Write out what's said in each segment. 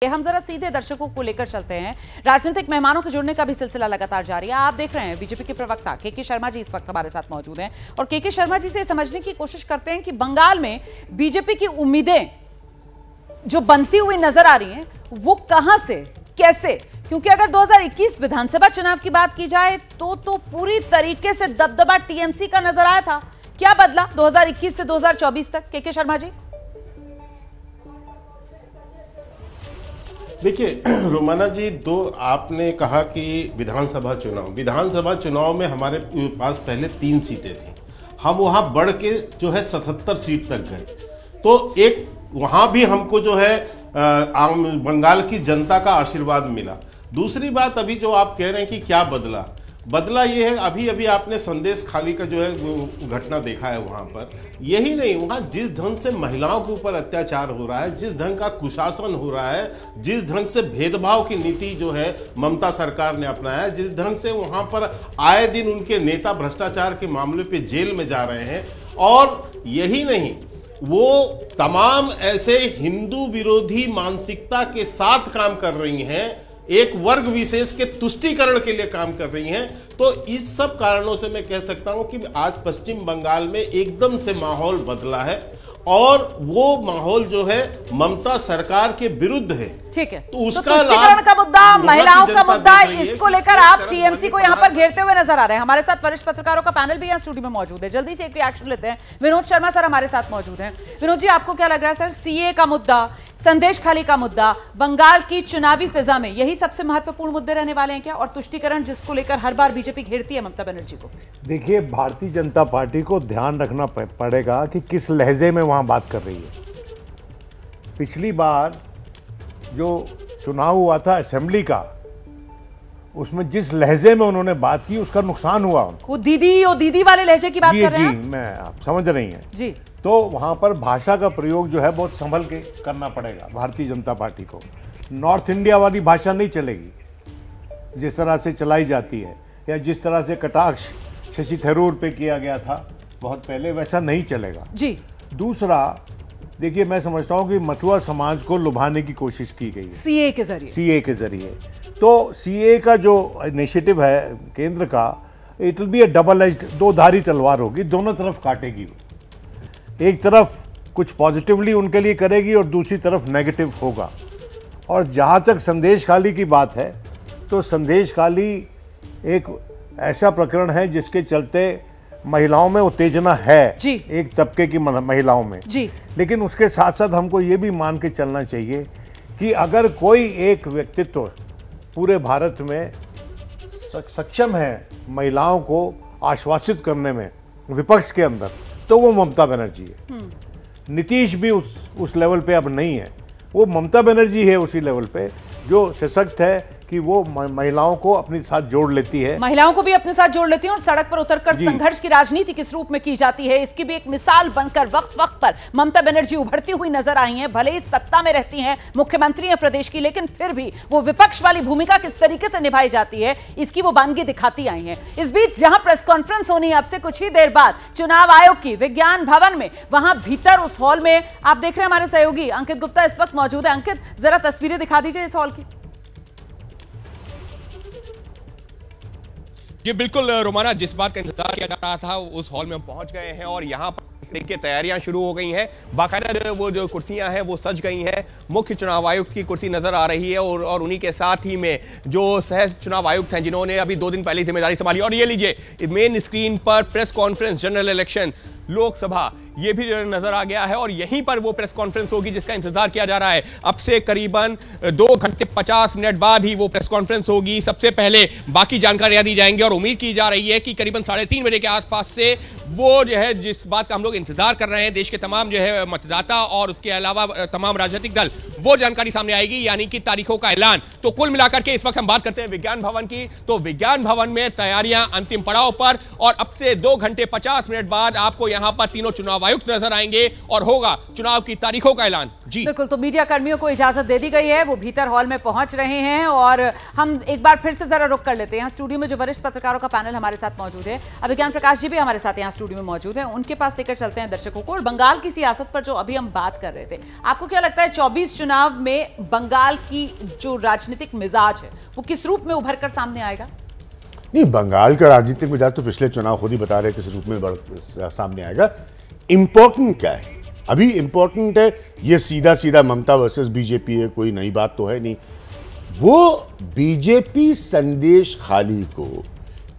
हम जरा सीधे दर्शकों को लेकर चलते हैं। राजनीतिक मेहमानों के जुड़ने का भी सिलसिला लगातार जारी है। आप देख रहे हैं बीजेपी के प्रवक्ता के शर्मा जी इस वक्त हमारे साथ मौजूद हैं और के शर्मा जी से समझने की कोशिश करते हैं कि बंगाल में बीजेपी की उम्मीदें जो बनती हुई नजर आ रही हैं वो कहां से कैसे, क्योंकि अगर 2021 विधानसभा चुनाव की बात की जाए तो पूरी तरीके से दबदबा टीएमसी का नजर आया था। क्या बदला 2021 से 2024 तक? के शर्मा जी। देखिए रोमाना जी, आपने कहा कि विधानसभा चुनाव में हमारे पास पहले 3 सीटें थी, हम वहां बढ़ के जो है 77 सीट तक गए। तो एक वहां भी हमको जो है बंगाल की जनता का आशीर्वाद मिला। दूसरी बात, अभी जो आप कह रहे हैं कि क्या बदला ये है, अभी अभी आपने संदेश खाली का जो है घटना देखा है। वहां पर यही नहीं, वहां जिस ढंग से महिलाओं के ऊपर अत्याचार हो रहा है, जिस ढंग का कुशासन हो रहा है, जिस ढंग से भेदभाव की नीति जो है ममता सरकार ने अपनाया है, जिस ढंग से वहां पर आए दिन उनके नेता भ्रष्टाचार के मामले पे जेल में जा रहे हैं, और यही नहीं, वो तमाम ऐसे हिंदू विरोधी मानसिकता के साथ काम कर रही हैं, एक वर्ग विशेष के तुष्टीकरण के लिए काम कर रही हैं। तो इस सब कारणों से मैं कह सकता हूं कि आज पश्चिम बंगाल में एकदम से माहौल बदला है और वो माहौल जो है ममता सरकार के विरुद्ध है। ठीक है, तो उसका तुष्टीकरण का मुद्दा, महिलाओं का मुद्दा, इसको लेकर आप टीएमसी को यहाँ पर घेरते हुए नजर आ रहे हैं। हमारे साथ वरिष्ठ पत्रकारों का पैनल भी यहाँ स्टूडियो में मौजूद है, जल्दी से एक रिएक्शन लेते हैं। विनोद शर्मा सर हमारे साथ मौजूद हैं। विनोद जी, आपको क्या लग रहा है सर, सीए का मुद्दा, संदेश खाली का मुद्दा, बंगाल की चुनावी फिजा में यही सबसे महत्वपूर्ण मुद्दे रहने वाले हैं क्या, और तुष्टीकरण जिसको लेकर हर बार बीजेपी घेरती है ममता बनर्जी को? देखिए, भारतीय जनता पार्टी को ध्यान रखना पड़ेगा कि किस लहजे में वहां बात कर रही है। पिछली बार जो चुनाव हुआ था असेंबली का, उसमें जिस लहजे में उन्होंने बात की उसका नुकसान हुआ उनको। वो दीदी वाले लहजे की बात कर रहे हैं जी, मैं आप समझ रही हैं जी। तो वहां पर भाषा का प्रयोग जो है बहुत संभल के करना पड़ेगा भारतीय जनता पार्टी को। नॉर्थ इंडिया वाली भाषा नहीं चलेगी जिस तरह से चलाई जाती है, या जिस तरह से कटाक्ष शशि थरूर पे किया गया था बहुत पहले, वैसा नहीं चलेगा जी। दूसरा, देखिए, मैं समझता हूं कि मथुआ समाज को लुभाने की कोशिश की गई है सीए के जरिए। तो सीए का जो इनिशिएटिव है केंद्र का, it will be A double edged, 2 धारी तलवार होगी, दोनों तरफ काटेगी। एक तरफ कुछ पॉजिटिवली उनके लिए करेगी और दूसरी तरफ नेगेटिव होगा। और जहां तक संदेश खाली की बात है, तो संदेश खाली एक ऐसा प्रकरण है जिसके चलते महिलाओं में उत्तेजना है जी। एक तबके की महिलाओं में जी। लेकिन उसके साथ साथ हमको ये भी मान के चलना चाहिए कि अगर कोई एक व्यक्तित्व पूरे भारत में सक्षम है महिलाओं को आश्वासित करने में विपक्ष के अंदर, तो वो ममता बनर्जी है। नीतीश भी उस लेवल पे अब नहीं है, वो ममता बनर्जी है उसी लेवल पे जो सशक्त है कि वो महिलाओं को अपने साथ जोड़ लेती है, महिलाओं को भी अपने साथ जोड़ लेती है, और सड़क पर उतरकर संघर्ष की राजनीति किस रूप में की जाती है इसकी भी एक मिसाल बनकर वक्त वक्त पर ममता बनर्जी उभरती हुई नजर आई हैं। भले ही सत्ता में रहती हैं, मुख्यमंत्री हैं प्रदेश की, लेकिन फिर भी वो विपक्ष वाली भूमिका किस तरीके से निभाई जाती है इसकी वो बानगी दिखाती आई हैं। इस बीच जहां प्रेस कॉन्फ्रेंस होनी है अब से कुछ ही देर बाद चुनाव आयोग की विज्ञान भवन में, वहां भीतर उस हॉल में आप देख रहे हैं हमारे सहयोगी अंकित गुप्ता इस वक्त मौजूद है। अंकित, जरा तस्वीरें दिखा दीजिए इस हॉल की। ये बिल्कुल रोमाना, जिस बात का इंतजार किया जा रहा था उस हॉल में हम पहुंच गए हैं और यहाँ पर देखिए तैयारियां शुरू हो गई हैं। बाकायदा वो जो कुर्सियां हैं वो सज गई हैं। मुख्य चुनाव आयुक्त की कुर्सी नजर आ रही है और उन्हीं के साथ ही में जो सह चुनाव आयुक्त हैं जिन्होंने अभी 2 दिन पहले जिम्मेदारी संभाली। और ये लीजिए मेन स्क्रीन पर press conference, general election, Lok Sabha, ये भी नजर आ गया है और यहीं पर वो प्रेस कॉन्फ्रेंस होगी जिसका इंतजार किया जा रहा है। अब से करीबन 2 घंटे 50 मिनट बाद ही वो प्रेस कॉन्फ्रेंस होगी। सबसे पहले बाकी जानकारियां दी जाएंगी और उम्मीद की जा रही है कि करीबन 3:30 बजे के आसपास से वो जो है, जिस बात का हम लोग इंतजार कर रहे हैं, देश के तमाम जो है मतदाता और उसके अलावा तमाम राजनीतिक दल, वो जानकारी सामने आएगी, यानी कि तारीखों का ऐलान। तो कुल मिलाकर के इस वक्त हम बात करते हैं विज्ञान भवन की, तो विज्ञान भवन में तैयारियां अंतिम पड़ाव पर, और अब से 2 घंटे 50 मिनट बाद आपको यहां पर तीनों चुनाव आयुक्त नजर आएंगे और होगा चुनाव की तारीखों का ऐलान। जी बिल्कुल, तो मीडिया कर्मियों को इजाजत दे दी गई है, वो भीतर हॉल में पहुंच रहे हैं और हम एक बार फिर से जरा रुक कर लेते हैं। स्टूडियो में जो वरिष्ठ पत्रकारों का पैनल हमारे साथ मौजूद है, अभिज्ञान प्रकाश जी भी हमारे साथ यहाँ स्टूडियो में मौजूद हैं, उनके पास लेकर चलते हैं दर्शकों को। और बंगाल की सियासत पर जो अभी हम बात कर रहे थे, आपको क्या लगता है 24 चुनाव में बंगाल की जो राजनीतिक मिजाज है वो किस रूप में उभर कर सामने आएगा? नहीं, बंगाल का राजनीतिक मिजाज तो पिछले चुनाव खुद ही बता रहे किस रूप में सामने आएगा। इंपॉर्टेंट क्या है अभी? इंपॉर्टेंट है ये सीधा सीधा ममता वर्सेस बीजेपी है, कोई नई बात तो है नहीं। वो बीजेपी संदेश खाली को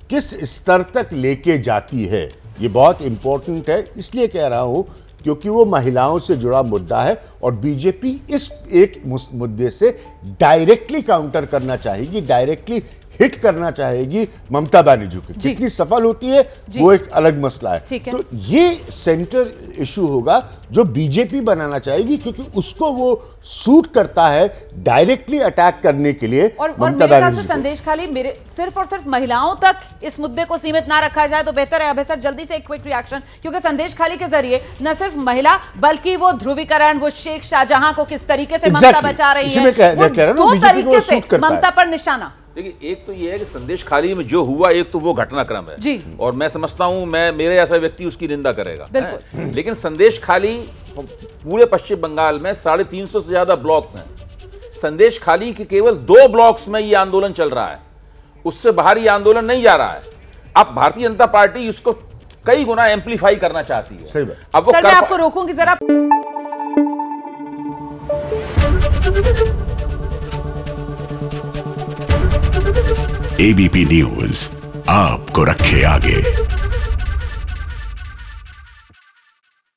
किस स्तर तक लेके जाती है, ये बहुत इंपॉर्टेंट है। इसलिए कह रहा हूं क्योंकि वो महिलाओं से जुड़ा मुद्दा है और बीजेपी इस एक मुद्दे से डायरेक्टली काउंटर करना चाहेगी, डायरेक्टली हिट करना चाहेगी ममता बनर्जी को। कितनी सफल होती है वो एक अलग मसला है। तो ये सेंटर इशू होगा जो बीजेपी बनाना चाहेगी, क्योंकि उसको वो सूट करता है डायरेक्टली अटैक करने के लिए ममता बनर्जी को। संदेश खाली सिर्फ और सिर्फ महिलाओं तक इस मुद्दे को सीमित ना रखा जाए तो बेहतर है। अभय सर, जल्दी से एक क्विक रिएक्शन, क्योंकि संदेश खाली के जरिए न सिर्फ महिला बल्कि वो ध्रुवीकरण, वो शेख शाहजहां को किस तरीके से ममता बचा रही है, दो तरीके से ममता पर निशाना। देखिए, एक तो ये है कि संदेश खाली में जो हुआ, एक तो वो घटनाक्रम है जी, और मैं समझता हूं मेरे ऐसा व्यक्ति उसकी निंदा करेगा, लेकिन संदेश खाली पूरे पश्चिम बंगाल में 350 से ज्यादा ब्लॉक्स हैं। संदेश खाली के केवल 2 ब्लॉक्स में ये आंदोलन चल रहा है, उससे बाहर ये आंदोलन नहीं जा रहा है। अब भारतीय जनता पार्टी इसको कई गुना एम्पलीफाई करना चाहती है। अब वो मैं आपको रोकूंगी जरा। एबीपी न्यूज आपको रखे आगे।